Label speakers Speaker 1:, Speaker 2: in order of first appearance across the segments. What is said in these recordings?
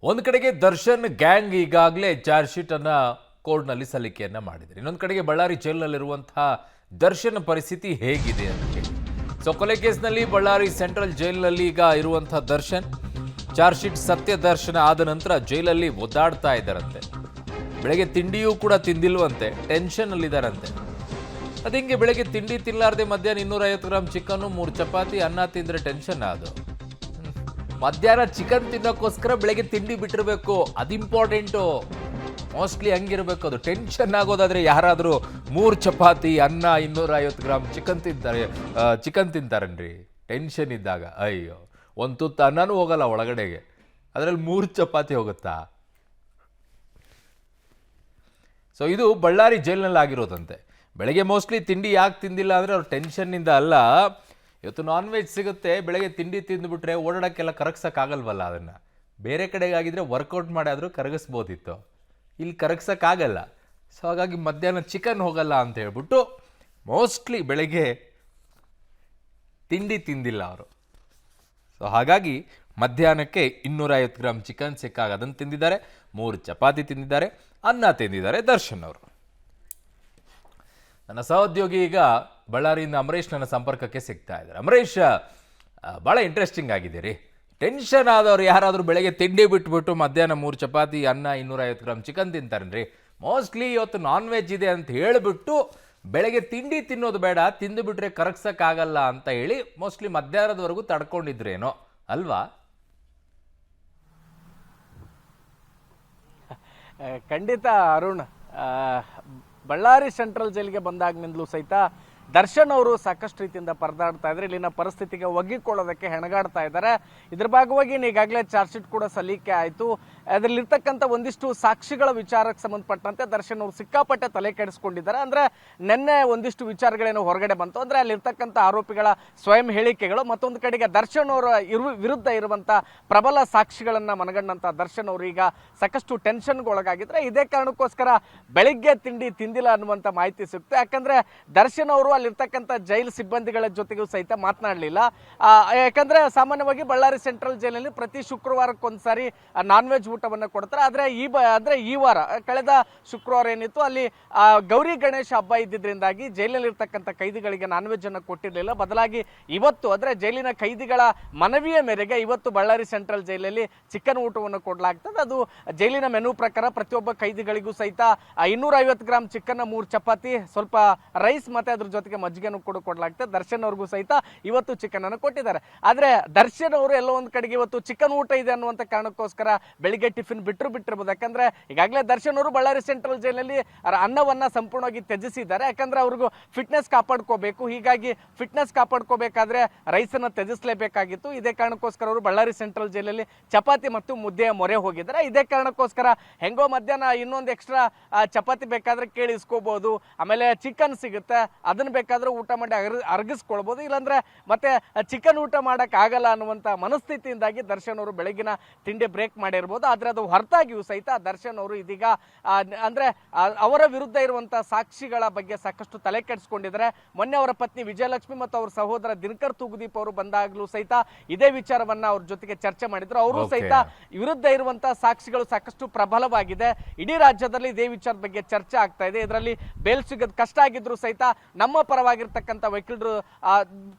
Speaker 1: ಒಂದು ಕಡೆಗೆ ದರ್ಶನ್ ಗ್ಯಾಂಗ್ ಈಗಾಗಲೇ ಚಾರ್ಜ್ ಶೀಟ್ ಅನ್ನ ಕೋರ್ಟ್ನಲ್ಲಿ ಸಲ್ಲಿಕೆಯನ್ನ ಮಾಡಿದ್ದಾರೆ. ಇನ್ನೊಂದು ಕಡೆಗೆ ಬಳ್ಳಾರಿ ಜೈಲಿನಲ್ಲಿರುವಂತಹ ದರ್ಶನ್ ಪರಿಸ್ಥಿತಿ ಹೇಗಿದೆ ಅಂತ ಹೇಳಿ. ಸೊ ಕೊಲೆ ಕೇಸ್ನಲ್ಲಿ ಬಳ್ಳಾರಿ ಸೆಂಟ್ರಲ್ ಜೈಲಿನಲ್ಲಿ ಈಗ ಇರುವಂತಹ ದರ್ಶನ್ ಚಾರ್ಜ್ ಶೀಟ್ ಸತ್ಯ ದರ್ಶನ ಆದ ನಂತರ ಜೈಲಲ್ಲಿ ಒದ್ದಾಡ್ತಾ ಇದ್ದಾರಂತೆ. ಬೆಳಗ್ಗೆ ತಿಂಡಿಯೂ ಕೂಡ ತಿಂದಿಲ್ವಂತೆ, ಟೆನ್ಷನ್ ಅಲ್ಲಿದ್ದಾರಂತೆ. ಅದು ಹಿಂಗೆ ಬೆಳಗ್ಗೆ ತಿಂಡಿ ತಿನ್ನಲಾರ್ದೆ ಮಧ್ಯಾಹ್ನ 250 ಗ್ರಾಮ್ ಚಿಕನ್ನು 3 ಚಪಾತಿ ಅನ್ನ ತಿಂದ್ರೆ ಟೆನ್ಷನ್ ಅದು. ಮಧ್ಯಾಹ್ನ ಚಿಕನ್ ತಿನ್ನೋಕ್ಕೋಸ್ಕರ ಬೆಳಗ್ಗೆ ತಿಂಡಿ ಬಿಟ್ಟಿರಬೇಕು, ಅದು ಇಂಪಾರ್ಟೆಂಟು. ಮೋಸ್ಟ್ಲಿ ಹಂಗಿರ್ಬೇಕು. ಅದು ಟೆನ್ಷನ್ ಆಗೋದಾದ್ರೆ ಯಾರಾದರೂ 3 ಚಪಾತಿ ಅನ್ನ 250 ಗ್ರಾಮ್ ಚಿಕನ್ ತಿಂತಾರನ್ರಿ ಟೆನ್ಷನ್ ಇದ್ದಾಗ. ಅಯ್ಯೋ, ಒಂದು ತುತ್ತು ಅನ್ನನೂ ಹೋಗಲ್ಲ ಒಳಗಡೆಗೆ, ಅದರಲ್ಲಿ 3 ಚಪಾತಿ ಹೋಗುತ್ತಾ? ಸೊ ಇದು ಬಳ್ಳಾರಿ ಜೈಲಿನಲ್ಲಿ ಆಗಿರೋದಂತೆ. ಬೆಳಗ್ಗೆ ಮೋಸ್ಟ್ಲಿ ತಿಂಡಿ ಯಾಕೆ ತಿಂದಿಲ್ಲ ಅಂದರೆ ಅವ್ರ ಟೆನ್ಷನ್ನಿಂದ ಅಲ್ಲ. ಇವತ್ತು ನಾನ್ ವೆಜ್ ಸಿಗುತ್ತೆ, ಬೆಳಗ್ಗೆ ತಿಂಡಿ ತಿಂದುಬಿಟ್ರೆ ಓಡಾಡೋಕ್ಕೆಲ್ಲ ಕರಗಿಸೋಕ್ಕಾಗಲ್ವಲ್ಲ. ಅದನ್ನು ಬೇರೆ ಕಡೆಗಾಗಿದ್ರೆ ವರ್ಕೌಟ್ ಮಾಡಾದರೂ ಕರಗಿಸ್ಬೋದಿತ್ತು, ಇಲ್ಲಿ ಕರಗಿಸೋಕ್ಕಾಗಲ್ಲ. ಸೊ ಹಾಗಾಗಿ ಮಧ್ಯಾಹ್ನ ಚಿಕನ್ ಹೋಗಲ್ಲ ಅಂತ ಹೇಳ್ಬಿಟ್ಟು ಮೋಸ್ಟ್ಲಿ ಬೆಳಗ್ಗೆ ತಿಂಡಿ ತಿಂದಿಲ್ಲ ಅವರು. ಸೊ ಹಾಗಾಗಿ ಮಧ್ಯಾಹ್ನಕ್ಕೆ 250 ಗ್ರಾಮ್ ಚಿಕನ್ ಸಿಕ್ಕಾಗ ಅದನ್ನು ತಿಂದಿದ್ದಾರೆ, 3 ಚಪಾತಿ ತಿಂದಿದ್ದಾರೆ, ಅನ್ನ ತಿಂದಿದ್ದಾರೆ ದರ್ಶನ್ ಅವರು. ನನ್ನ ಸಹೋದ್ಯೋಗಿ ಈಗ ಬಳ್ಳಾರಿಯಿಂದ ಅಮರೇಶ್ ನನ್ನ ಸಂಪರ್ಕಕ್ಕೆ ಸಿಗ್ತಾ ಇದ್ದಾರೆ. ಅಮರೇಶ್, ಭಾಳ ಇಂಟ್ರೆಸ್ಟಿಂಗ್ ಆಗಿದೆ ರೀ. ಟೆನ್ಷನ್ ಆದವ್ರು ಯಾರಾದರೂ ಬೆಳಗ್ಗೆ ತಿಂಡಿ ಬಿಟ್ಬಿಟ್ಟು ಮಧ್ಯಾಹ್ನ 3 ಚಪಾತಿ ಅನ್ನ 250 ಗ್ರಾಮ್ ಚಿಕನ್ ತಿಂತಾರನ್ರಿ. ಮೋಸ್ಟ್ಲಿ ಇವತ್ತು ನಾನ್ ವೆಜ್ ಇದೆ ಅಂತ ಹೇಳಿಬಿಟ್ಟು ಬೆಳಗ್ಗೆ ತಿಂಡಿ ತಿನ್ನೋದು ಬೇಡ, ತಿಂದು ಬಿಟ್ರೆ ಕರಗ್ಸೋಕ್ಕಾಗಲ್ಲ ಅಂತ ಹೇಳಿ ಮೋಸ್ಟ್ಲಿ ಮಧ್ಯಾಹ್ನದವರೆಗೂ ತಡ್ಕೊಂಡಿದ್ರೇನೋ ಅಲ್ವಾ?
Speaker 2: ಖಂಡಿತ ಅರುಣ್, ಬಳ್ಳಾರಿ ಸೆಂಟ್ರಲ್ ಜೈಲಿಗೆ ಬಂದಾಗಿನಿಂದಲೂ ಸಹಿತ ದರ್ಶನ್ ಅವರು ಸಾಕಷ್ಟು ರೀತಿಯಿಂದ ಪರದಾಡ್ತಾ ಇದ್ದಾರೆ. ಇಲ್ಲಿನ ಪರಿಸ್ಥಿತಿಗೆ ಒಗ್ಗಿಕೊಳ್ಳೋದಕ್ಕೆ ಹೆಣಗಾಡ್ತಾ ಇದ್ದಾರೆ. ಇದ್ರ ಭಾಗವಾಗಿ ಈಗಾಗಲೇ ಚಾರ್ಜ್ ಶೀಟ್ ಕೂಡ ಸಲ್ಲಿಕೆ ಆಯಿತು. ಅದರಲ್ಲಿರ್ತಕ್ಕಂಥ ಒಂದಿಷ್ಟು ಸಾಕ್ಷಿಗಳ ವಿಚಾರಕ್ಕೆ ಸಂಬಂಧಪಟ್ಟಂತೆ ದರ್ಶನ್ ಅವರು ಸಿಕ್ಕಾಪಟ್ಟೆ ತಲೆ ಕೆಡಿಸ್ಕೊಂಡಿದ್ದಾರೆ. ಅಂದರೆ ನಿನ್ನೆ ಒಂದಿಷ್ಟು ವಿಚಾರಗಳೇನು ಹೊರಗಡೆ ಬಂತು ಅಂದರೆ ಅಲ್ಲಿರ್ತಕ್ಕಂಥ ಆರೋಪಿಗಳ ಸ್ವಯಂ ಹೇಳಿಕೆಗಳು, ಮತ್ತೊಂದು ಕಡೆಗೆ ದರ್ಶನ್ ಅವರ ವಿರುದ್ಧ ಇರುವಂಥ ಪ್ರಬಲ ಸಾಕ್ಷಿಗಳನ್ನು ಮನಗಂಡಂಥ ದರ್ಶನ್ ಅವರು ಈಗ ಸಾಕಷ್ಟು ಟೆನ್ಷನ್ಗೆ ಒಳಗಾಗಿದ್ದಾರೆ. ಇದೇ ಕಾರಣಕ್ಕೋಸ್ಕರ ಬೆಳಿಗ್ಗೆ ತಿಂಡಿ ತಿಂದಿಲ್ಲ ಅನ್ನುವಂಥ ಮಾಹಿತಿ ಸಿಗುತ್ತೆ. ಯಾಕಂದರೆ ದರ್ಶನ್ ಅವರು ಅಲ್ಲಿರ್ತಕ್ಕಂಥ ಜೈಲು ಸಿಬ್ಬಂದಿಗಳ ಜೊತೆಗೂ ಸಹಿತ ಮಾತನಾಡಲಿಲ್ಲ. ಯಾಕಂದರೆ ಸಾಮಾನ್ಯವಾಗಿ ಬಳ್ಳಾರಿ ಸೆಂಟ್ರಲ್ ಜೈಲಿನಲ್ಲಿ ಪ್ರತಿ ಶುಕ್ರವಾರಕ್ಕೊಂದ್ಸಾರಿ ನಾನ್ ವೆಜ್ ಊಟವನ್ನು ಕೊಡ್ತಾರೆ. ಆದರೆ ಈ ವಾರ ಕಳೆದ ಶುಕ್ರವಾರ ಏನಿತ್ತು ಅಲ್ಲಿ ಗೌರಿ ಗಣೇಶ ಹಬ್ಬ ಇದ್ದಿದ್ರಿಂದಾಗಿ ಜೈಲಿನಲ್ಲಿರ್ತಕ್ಕಂಥ ಕೈದಿಗಳಿಗೆ ನಾನ್ ವೆಜ್ ಅನ್ನು ಕೊಟ್ಟಿರಲಿಲ್ಲ. ಬದಲಾಗಿ ಇವತ್ತು ಅಂದರೆ ಜೈಲಿನ ಕೈದಿಗಳ ಮನವಿಯ ಮೇರೆಗೆ ಇವತ್ತು ಬಳ್ಳಾರಿ ಸೆಂಟ್ರಲ್ ಜೈಲಲ್ಲಿ ಚಿಕನ್ ಊಟವನ್ನು ಕೊಡಲಾಗ್ತದೆ. ಅದು ಜೈಲಿನ ಮೆನು ಪ್ರಕಾರ ಪ್ರತಿಯೊಬ್ಬ ಕೈದಿಗಳಿಗೂ ಸಹಿತ 250 ಗ್ರಾಮ್ ಚಿಕನ್, 3 ಚಪಾತಿ, ಸ್ವಲ್ಪ ರೈಸ್ ಮತ್ತೆ ಅದ್ರ ಜೊತೆಗೆ ಮಜ್ಜಿಗೆನೂ ಕೂಡ ಕೊಡಲಾಗ್ತದೆ. ದರ್ಶನ್ ಅವ್ರಿಗೂ ಸಹಿತ ಇವತ್ತು ಚಿಕನ್ ಅನ್ನು ಕೊಟ್ಟಿದ್ದಾರೆ. ಆದರೆ ದರ್ಶನ್ ಅವರು ಎಲ್ಲೋ ಒಂದು ಕಡೆಗೆ ಇವತ್ತು ಚಿಕನ್ ಊಟ ಇದೆ ಅನ್ನುವಂಥ ಕಾರಣಕ್ಕೋಸ್ಕರ ಬೆಳಿಗ್ಗೆ ಟಿಫಿನ್ ಬಿಟ್ಟಿರ್ಬೋದು. ಯಾಕಂದ್ರೆ ಈಗಾಗಲೇ ದರ್ಶನ್ ಅವರು ಬಳ್ಳಾರಿ ಸೆಂಟ್ರಲ್ ಜೈಲಲ್ಲಿ ಅನ್ನವನ್ನ ಸಂಪೂರ್ಣವಾಗಿ ತ್ಯಜಿಸಿದ್ದಾರೆ. ಯಾಕಂದ್ರೆ ಅವ್ರಿಗೂ ಫಿಟ್ನೆಸ್ ಕಾಪಾಡ್ಕೋಬೇಕು. ಹೀಗಾಗಿ ಫಿಟ್ನೆಸ್ ಕಾಪಾಡ್ಕೋಬೇಕಾದ್ರೆ ರೈಸನ್ನು ತ್ಯಜಿಸಲೇಬೇಕಾಗಿತ್ತು. ಇದೇ ಕಾರಣಕ್ಕೋಸ್ಕರ ಅವರು ಬಳ್ಳಾರಿ ಸೆಂಟ್ರಲ್ ಜೈಲಲ್ಲಿ ಚಪಾತಿ ಮತ್ತು ಮುದ್ದೆಯ ಮೊರೆ ಹೋಗಿದ್ದಾರೆ. ಇದೇ ಕಾರಣಕ್ಕೋಸ್ಕರ ಹೆಂಗೋ ಮಧ್ಯಾಹ್ನ ಇನ್ನೊಂದು ಎಕ್ಸ್ಟ್ರಾ ಚಪಾತಿ ಬೇಕಾದ್ರೆ ಕೇಳಿಸ್ಕೋಬಹುದು, ಆಮೇಲೆ ಚಿಕನ್ ಸಿಗುತ್ತೆ, ಅದನ್ನ ಬೇಕಾದ್ರೆ ಊಟ ಮಾಡಿ ಅರಗಿಸ್ಕೊಳ್ಬೋದು. ಇಲ್ಲಾಂದ್ರೆ ಮತ್ತೆ ಚಿಕನ್ ಊಟ ಮಾಡಕ್ ಆಗಲ್ಲ ಅನ್ನುವಂಥ ಮನಸ್ಥಿತಿಯಿಂದಾಗಿ ದರ್ಶನ್ ಅವರು ಬೆಳಗಿನ ತಿಂಡಿ ಬ್ರೇಕ್ ಮಾಡಿರ್ಬೋದು. ಆದ್ರೆ ಅದು ಹೊರತಾಗಿಯೂ ಸಹಿತ ದರ್ಶನ್ ಅವರು ಇದೀಗ ಅಂದ್ರೆ ಅವರ ವಿರುದ್ಧ ಇರುವಂತಹ ಸಾಕ್ಷಿಗಳ ಬಗ್ಗೆ ಸಾಕಷ್ಟು ತಲೆ ಕೆಡಿಸ್ಕೊಂಡಿದ್ದಾರೆ. ಮೊನ್ನೆ ಅವರ ಪತ್ನಿ ವಿಜಯಲಕ್ಷ್ಮಿ ಮತ್ತು ಅವರ ಸಹೋದರ ದಿನಕರ್ ತೂಗುದೀಪ್ ಅವರು ಬಂದಾಗಲೂ ಸಹಿತ ಇದೇ ವಿಚಾರವನ್ನ ಅವ್ರ ಜೊತೆಗೆ ಚರ್ಚೆ ಮಾಡಿದ್ರು. ಅವರು ಸಹಿತ ವಿರುದ್ಧ ಇರುವಂತಹ ಸಾಕ್ಷಿಗಳು ಸಾಕಷ್ಟು ಪ್ರಬಲವಾಗಿದೆ. ಇಡೀ ರಾಜ್ಯದಲ್ಲಿ ಇದೇ ವಿಚಾರದ ಬಗ್ಗೆ ಚರ್ಚೆ ಆಗ್ತಾ ಇದೆ. ಇದರಲ್ಲಿ ಬೇಲ್ ಸಿಗೋದು ಕಷ್ಟ ಆಗಿದ್ರು ಸಹಿತ ನಮ್ಮ ಪರವಾಗಿರ್ತಕ್ಕಂಥ ವಕೀಲರು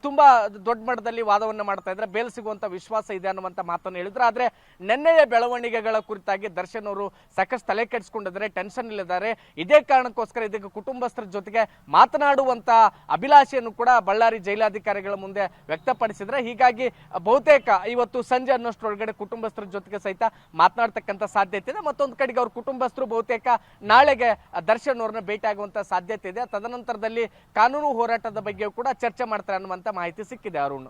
Speaker 2: ತುಂಬಾ ದೊಡ್ಡ ಮಟ್ಟದಲ್ಲಿ ವಾದವನ್ನು ಮಾಡ್ತಾ ಇದ್ರೆ ಬೇಲ್ ಸಿಗುವಂತ ವಿಶ್ವಾಸ ಇದೆ ಅನ್ನುವಂಥ ಮಾತನ್ನು ಹೇಳಿದ್ರು. ಆದ್ರೆ ನಿನ್ನೆಯ ಬೆಳವಣಿಗೆಗಳ ಕುರಿತಾಗಿ ದರ್ಶನ್ ಅವರು ಸಾಕಷ್ಟು ತಲೆ ಕೆಡಿಸ್ಕೊಂಡಿದ್ದಾರೆ, ಟೆನ್ಷನ್ ಇಲ್ಲಿದ್ದಾರೆ. ಇದೇ ಕಾರಣಕ್ಕೋಸ್ಕರ ಇದಕ್ಕೆ ಕುಟುಂಬಸ್ಥರ ಜೊತೆಗೆ ಮಾತನಾಡುವಂತ ಅಭಿಲಾಷೆಯನ್ನು ಕೂಡ ಬಳ್ಳಾರಿ ಜೈಲಾಧಿಕಾರಿಗಳ ಮುಂದೆ ವ್ಯಕ್ತಪಡಿಸಿದ್ರೆ. ಹೀಗಾಗಿ ಬಹುತೇಕ ಇವತ್ತು ಸಂಜೆ ಅನ್ನೋಷ್ಟರೊಳಗಡೆ ಕುಟುಂಬಸ್ಥರ ಜೊತೆಗೆ ಸಹಿತ ಮಾತನಾಡ್ತಕ್ಕಂಥ ಸಾಧ್ಯತೆ ಇದೆ. ಮತ್ತೊಂದು ಕಡೆಗೆ ಅವ್ರ ಕುಟುಂಬಸ್ಥರು ಬಹುತೇಕ ನಾಳೆಗೆ ದರ್ಶನ್ ಅವ್ರನ್ನ ಭೇಟಿ ಆಗುವಂತ ಸಾಧ್ಯತೆ ಇದೆ. ತದನಂತರದಲ್ಲಿ ಕಾನೂನು ಹೋರಾಟದ ಬಗ್ಗೆ ಕೂಡ ಚರ್ಚೆ ಮಾಡ್ತಾರೆ ಅನ್ನುವಂಥ ಮಾಹಿತಿ ಸಿಕ್ಕಿದೆ ಅರುಣ್.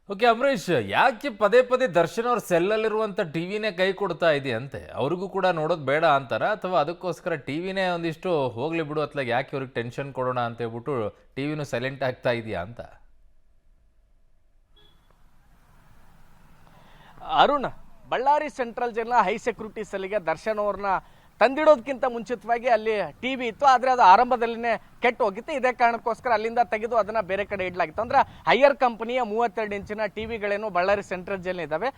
Speaker 1: ಓಕೆ ಅಮರೇಶ್, ಯಾಕೆ ಪದೇ ಪದೇ ದರ್ಶನ್ ಅವ್ರ ಸೆಲ್ಲಲ್ಲಿರುವಂಥ ಟಿವಿನೇ ಕೈ ಕೊಡ್ತಾ ಇದೆಯಂತೆ? ಅವ್ರಿಗೂ ಕೂಡ ನೋಡೋದು ಬೇಡ ಅಂತಾರ, ಅಥವಾ ಅದಕ್ಕೋಸ್ಕರ ಟಿವಿನೇ ಒಂದಿಷ್ಟು ಹೋಗ್ಲಿ ಬಿಡು ಅತ್ಲಾಗ ಯಾಕೆ ಅವ್ರಿಗೆ ಟೆನ್ಷನ್ ಕೊಡೋಣ ಅಂತ ಹೇಳ್ಬಿಟ್ಟು ಟಿವಿನೂ ಸೈಲೆಂಟ್ ಆಗ್ತಾ ಇದೆಯಾ ಅಂತ?
Speaker 2: ಅರುಣ್, ಬಳ್ಳಾರಿ ಸೆಂಟ್ರಲ್ ಜೈಲ್ನ ಹೈ ಸೆಕ್ಯೂರಿಟಿ ಸೆಲ್ಗೆ ದರ್ಶನ್ ಅವ್ರನ್ನ ತಂದಿಡೋದಕ್ಕಿಂತ ಮುಂಚಿತವಾಗಿ ಅಲ್ಲಿ ಟಿವಿ ಇತ್ತು. ಆದರೆ ಅದು ಆರಂಭದಲ್ಲಿನೇ ಕೆಟ್ಟು ಹೋಗಿತ್ತು. ಇದೇ ಕಾರಣಕ್ಕೋಸ್ಕರ ಅಲ್ಲಿಂದ ತೆಗೆದು ಅದನ್ನ ಬೇರೆ ಕಡೆ ಇಡಲಾಗಿತ್ತು. ಅಂದ್ರೆ ಹೈಯರ್ ಕಂಪನಿಯ 32 ಇಂಚಿನ ಟಿವಿಗಳೇನು ಬಳ್ಳಾರಿ ಸೆಂಟ್ರಲ್ ಜೈಲ್ ಇದಾವೆ,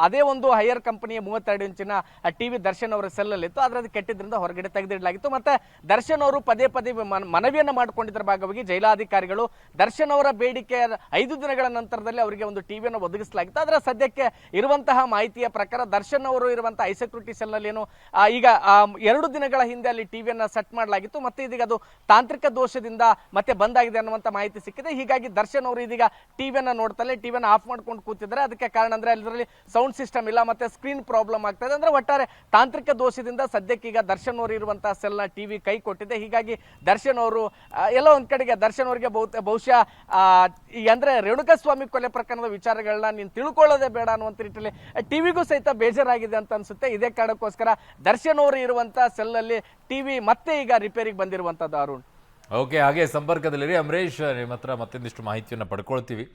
Speaker 2: ಅದೇ ಒಂದು ಹೈಯರ್ ಕಂಪನಿಯ 32 ಇಂಚಿನ ಟಿವಿ ದರ್ಶನ್ ಅವರ ಸೆಲ್ಲಲ್ಲಿತ್ತು. ಆದ್ರೆ ಅದು ಕೆಟ್ಟಿದ್ರಿಂದ ಹೊರಗಡೆ ತೆಗೆದಿಡಲಾಗಿತ್ತು. ಮತ್ತೆ ದರ್ಶನ್ ಅವರು ಪದೇ ಪದೇ ಮನವಿಯನ್ನ ಮಾಡಿಕೊಂಡಿದ್ದರ ಭಾಗವಾಗಿ ಜೈಲಾಧಿಕಾರಿಗಳು ದರ್ಶನ್ ಅವರ ಬೇಡಿಕೆ 5 ದಿನಗಳ ನಂತರದಲ್ಲಿ ಅವರಿಗೆ ಒಂದು ಟಿವಿಯನ್ನು ಒದಗಿಸಲಾಗಿತ್ತು. ಆದ್ರೆ ಸದ್ಯಕ್ಕೆ ಇರುವಂತಹ ಮಾಹಿತಿಯ ಪ್ರಕಾರ ದರ್ಶನ್ ಅವರು ಇರುವಂತಹ ಹೈಸೆಕ್ಯೂರಿಟಿ ಸೆಲ್ ನಲ್ಲಿ ಏನು ಈಗ 2 ದಿನಗಳ ಹಿಂದೆ ಅಲ್ಲಿ ಟಿವಿಯನ್ನ ಸೆಟ್ ಮಾಡಲಾಗಿತ್ತು. ಮತ್ತೆ ಇದೀಗ ಅದು ತಾಂತ್ರಿಕ ದೋಷದಿಂದ ಮತ್ತೆ ಬಂದಾಗಿದೆ ಅನ್ನುವಂತ ಮಾಹಿತಿ ಸಿಕ್ಕಿದೆ. ಹೀಗಾಗಿ ದರ್ಶನ್ ಅವರು ಇದೀಗ ಟಿವಿಯನ್ನ ನೋಡ್ತಲೇ ಟಿವಿಯನ್ನ ಆಫ್ ಮಾಡ್ಕೊಂಡು ಕೂತಿದ್ದಾರೆ. ಅದಕ್ಕೆ ಕಾರಣ ಅಂದ್ರೆ ಅದರಲ್ಲಿ ಸೌಂಡ್ ಸಿಸ್ಟಮ್ ಇಲ್ಲ, ಮತ್ತೆ ಸ್ಕ್ರೀನ್ ಪ್ರಾಬ್ಲಮ್ ಆಗ್ತಾ ಇದೆ. ಅಂದ್ರೆ ಒಟ್ಟಾರೆ ತಾಂತ್ರಿಕ ದೋಷದಿಂದ ಸದ್ಯಕ್ಕೆ ಈಗ ದರ್ಶನ್ ಅವರು ಇರುವಂತಹ ಸೆಲ್ ನ ಟಿವಿ ಕೈ ಕೊಟ್ಟಿದೆ. ಹೀಗಾಗಿ ದರ್ಶನ್ ಅವರು ಎಲ್ಲೋ ಒಂದ್ ಕಡೆಗೆ ದರ್ಶನ್ ಅವರಿಗೆ ಬಹುಶಃ ಈಗ ಅಂದ್ರೆ ರೇಣುಕಾಸ್ವಾಮಿ ಕೊಲೆ ಪ್ರಕರಣದ ವಿಚಾರಗಳನ್ನ ನೀನು ತಿಳ್ಕೊಳ್ಳೋದೇ ಬೇಡ ಅನ್ನುವಂತ ನಿಟ್ಟಿನಲ್ಲಿ ಟಿವಿಗೂ ಸಹಿತ ಬೇಜಾರಾಗಿದೆ ಅಂತ ಅನ್ಸುತ್ತೆ. ಇದೇ ಕಾರಣಕ್ಕೋಸ್ಕರ ದರ್ಶನ್ ಅವರು ಇರುವಂತಹ ಸೆಲ್ ಅಲ್ಲಿ ಟಿವಿ ಮತ್ತೆ ಈಗ ರಿಪೇರಿಗೆ ಬಂದಿರುವಂತದ್ದು. ಅರುಣ್,
Speaker 1: ಓಕೆ, ಹಾಗೆ ಸಂಪರ್ಕದಲ್ಲಿರಿ. ಅಮರೇಶ್, ನಿಮ್ಮ ಹತ್ರ ಮತ್ತೊಂದಿಷ್ಟು ಮಾಹಿತಿಯನ್ನು ಪಡ್ಕೊಳ್ತೀವಿ.